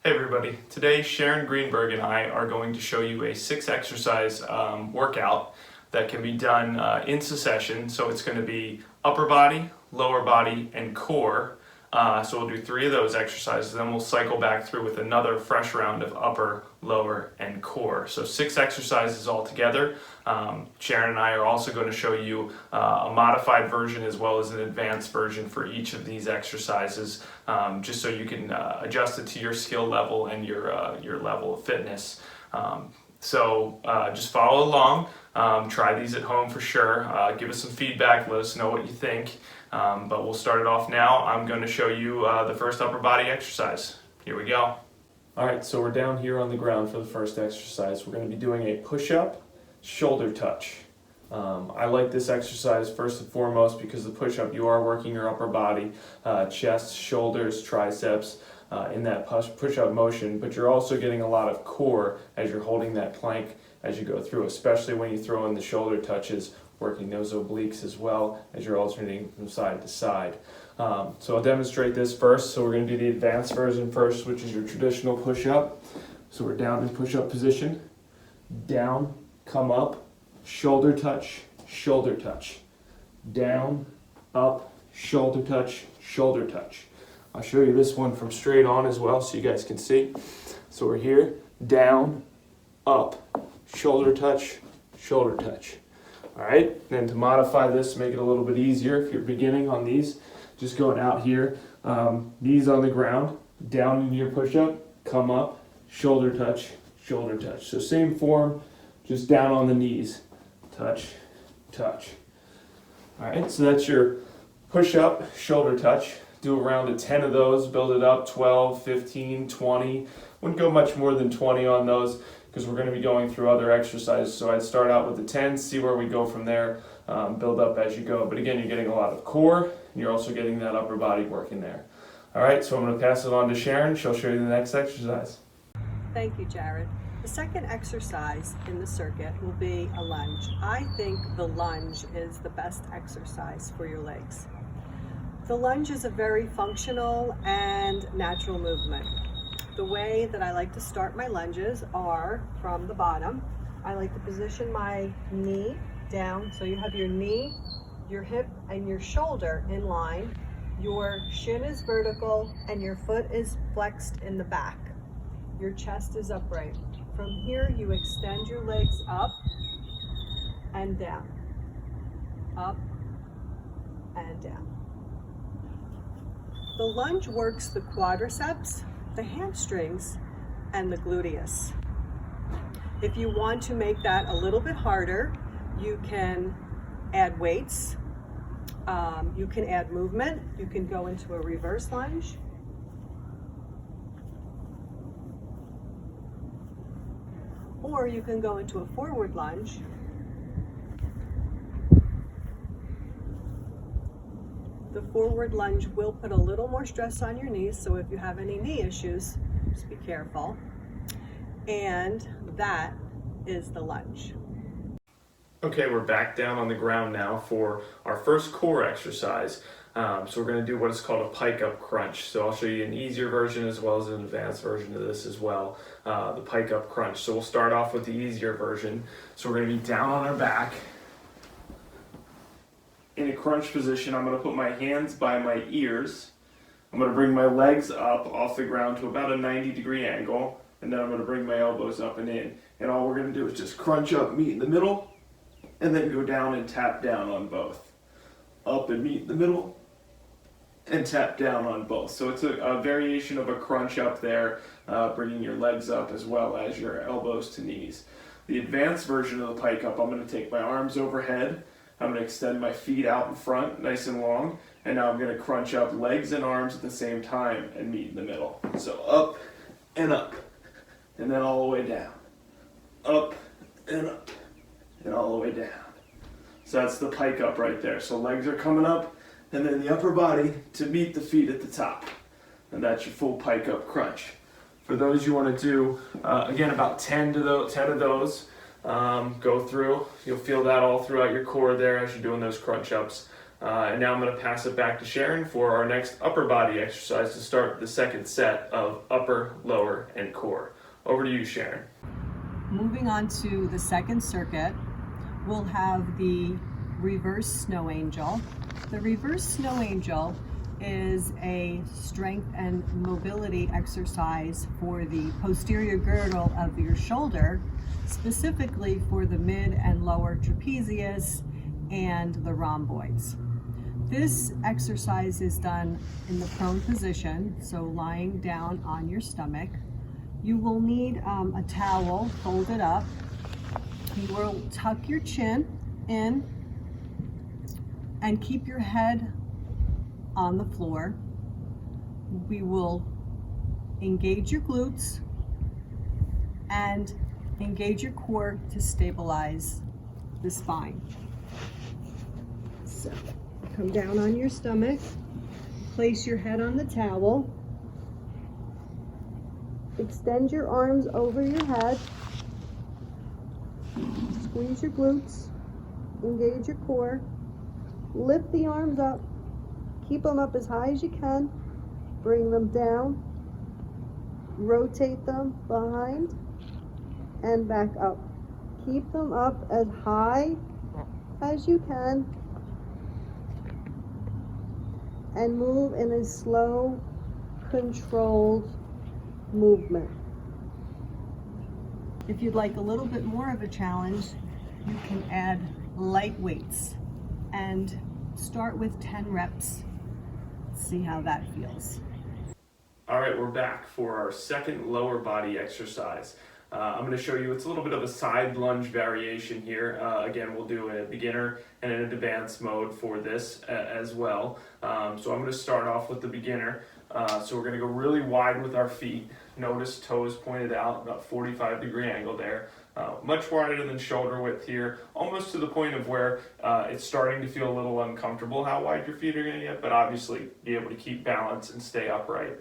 Hey everybody, today Sharon Greenberg and I are going to show you a 6 exercise workout that can be done in succession. So it's going to be upper body, lower body, and core. So we'll do 3 of those exercises, then we'll cycle back through with another fresh round of upper, lower, and core. So 6 exercises all together. Sharon and I are also going to show you a modified version as well as an advanced version for each of these exercises, just so you can adjust it to your skill level and your level of fitness. So just follow along. Try these at home for sure. Give us some feedback. Let us know what you think. But we'll start it off now. I'm going to show you the first upper body exercise. Here we go. All right, so we're down here on the ground for the first exercise. We're going to be doing a push-up, shoulder touch. I like this exercise first and foremost because the push-up, you are working your upper body, chest, shoulders, triceps, in that push-up motion, but you're also getting a lot of core as you're holding that plank as you go through, especially when you throw in the shoulder touches, working those obliques as well as you're alternating from side to side. So I'll demonstrate this first. So we're going to do the advanced version first, which is your traditional push-up. So we're down in push-up position, down, come up, shoulder touch, down, up, shoulder touch, shoulder touch. I'll show you this one from straight on as well so you guys can see. So we're here, down, up, shoulder touch, shoulder touch. All right, then to modify this, make it a little bit easier if you're beginning on these, just going out here, knees on the ground, down into your push-up, come up, shoulder touch, shoulder touch. So same form, just down on the knees, touch, touch. All right, so that's your push-up, shoulder touch. Do around a 10 of those, build it up, 12, 15, 20. Wouldn't go much more than 20 on those because we're going to be going through other exercises. So I'd start out with the 10, see where we go from there, build up as you go. But again, you're getting a lot of core, and you're also getting that upper body work in there. All right, so I'm going to pass it on to Sharon. She'll show you the next exercise. Thank you, Jared. The second exercise in the circuit will be a lunge. I think the lunge is the best exercise for your legs. The lunge is a very functional and natural movement. The way that I like to start my lunges are from the bottom. I like to position my knee down, so you have your knee, your hip, and your shoulder in line. Your shin is vertical and your foot is flexed in the back. Your chest is upright. From here, you extend your legs up and down, up and down. The lunge works the quadriceps, the hamstrings, and the gluteus. If you want to make that a little bit harder, you can add weights, you can add movement, you can go into a reverse lunge, or you can go into a forward lunge. The forward lunge will put a little more stress on your knees, so if you have any knee issues, just be careful. And that is the lunge. Okay, we're back down on the ground now for our first core exercise. So we're going to do what is called a pike up crunch. So I'll show you an easier version as well as an advanced version of this as well, the pike up crunch. So we'll start off with the easier version. So we're going to be down on our back. In a crunch position, I'm going to put my hands by my ears. I'm going to bring my legs up off the ground to about a 90-degree angle, and then I'm going to bring my elbows up and in. And all we're going to do is just crunch up, meet in the middle, and then go down and tap down on both. Up and meet in the middle, and tap down on both. So it's a variation of a crunch up there, bringing your legs up as well as your elbows to knees. The advanced version of the pike up, I'm going to take my arms overhead. I'm going to extend my feet out in front, nice and long, and now I'm going to crunch up legs and arms at the same time and meet in the middle. So up, and then all the way down. Up, and all the way down. So that's the pike up right there. So legs are coming up, and then the upper body to meet the feet at the top. And that's your full pike up crunch. For those you want to do, again, about 10 of those. Go through. You'll feel that all throughout your core there as you're doing those crunch ups. And now I'm going to pass it back to Sharon for our next upper body exercise to start the second set of upper, lower, and core. Over to you, Sharon. Moving on to the second circuit, we'll have the reverse snow angel. The reverse snow angel is a strength and mobility exercise for the posterior girdle of your shoulder, specifically for the mid and lower trapezius and the rhomboids. This exercise is done in the prone position, so lying down on your stomach. You will need a towel folded up. You will tuck your chin in and keep your head on the floor. We will engage your glutes and engage your core to stabilize the spine. So come down on your stomach, place your head on the towel, extend your arms over your head, squeeze your glutes, engage your core, lift the arms up, keep them up as high as you can, bring them down, rotate them behind and back up. Keep them up as high as you can and move in a slow, controlled movement. If you'd like a little bit more of a challenge, you can add light weights and start with 10 reps. See how that feels. All right, we're back for our second lower body exercise. I'm going to show you, it's a little bit of a side lunge variation here. Again, we'll do a beginner and an advanced mode for this as well. So I'm going to start off with the beginner. So we're going to go really wide with our feet. Notice toes pointed out, about 45-degree angle there. Much wider than shoulder width here, almost to the point of where it's starting to feel a little uncomfortable how wide your feet are going to get, but obviously be able to keep balance and stay upright.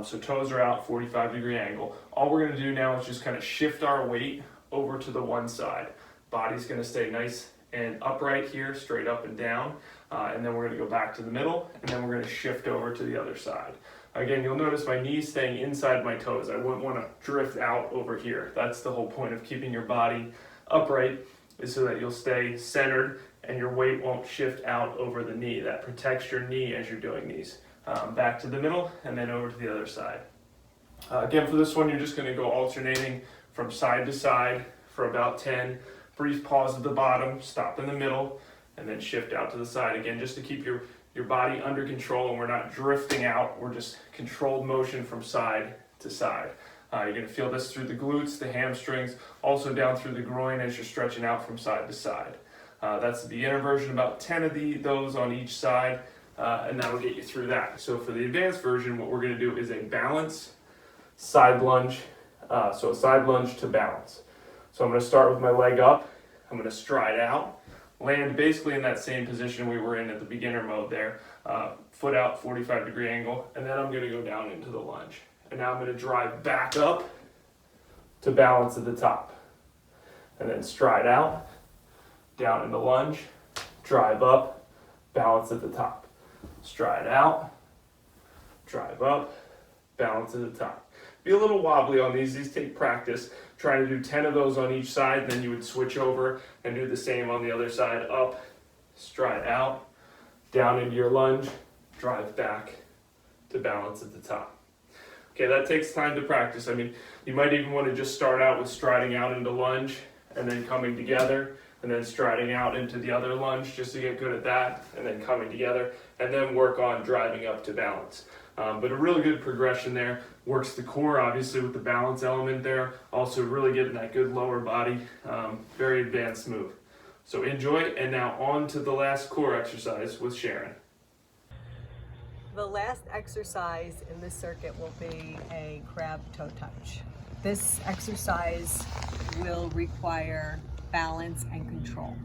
So toes are out, 45-degree angle. All we're going to do now is just kind of shift our weight over to the one side. Body's going to stay nice and upright here, straight up and down, and then we're going to go back to the middle, and then we're going to shift over to the other side. Again, you'll notice my knees staying inside my toes. I wouldn't want to drift out over here. That's the whole point of keeping your body upright, is so that you'll stay centered and your weight won't shift out over the knee. That protects your knee as you're doing these. Back to the middle and then over to the other side. Again, for this one, you're just going to go alternating from side to side for about 10. Brief pause at the bottom, stop in the middle, and then shift out to the side again, just to keep your body under control and we're not drifting out. We're just controlled motion from side to side. You're going to feel this through the glutes, the hamstrings, also down through the groin as you're stretching out from side to side. That's the beginner version, about 10 of those on each side, and that'll get you through that. So for the advanced version, what we're going to do is a balance side lunge, so a side lunge to balance. So I'm going to start with my leg up, I'm going to stride out, land basically in that same position we were in at the beginner mode there, foot out, 45-degree angle, and then I'm going to go down into the lunge. And now I'm going to drive back up to balance at the top. And then stride out, down into lunge, drive up, balance at the top. Stride out, drive up, balance at the top. Be a little wobbly on these take practice. Try to do 10 of those on each side, and then you would switch over and do the same on the other side. Up, stride out, down into your lunge, drive back to balance at the top. Okay, that takes time to practice. I mean, you might even want to just start out with striding out into lunge and then coming together and then striding out into the other lunge just to get good at that, and then coming together, and then work on driving up to balance. But a really good progression there. Works the core, obviously, with the balance element there. Also really getting that good lower body. Very advanced move. So enjoy, and now on to the last core exercise with Sharon. The last exercise in this circuit will be a crab toe touch. This exercise will require balance and control.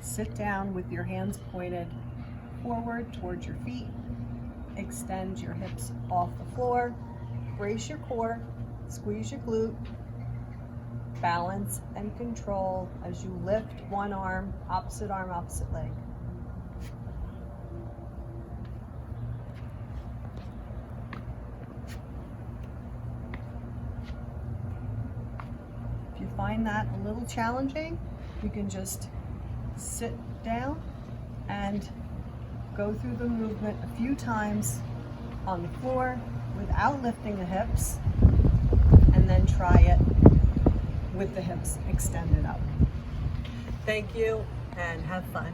Sit down with your hands pointed forward towards your feet. Extend your hips off the floor. Brace your core. Squeeze your glute. Balance and control as you lift one arm, opposite leg. find that a little challenging, you can just sit down and go through the movement a few times on the floor without lifting the hips, and then try it with the hips extended up. Thank you and have fun.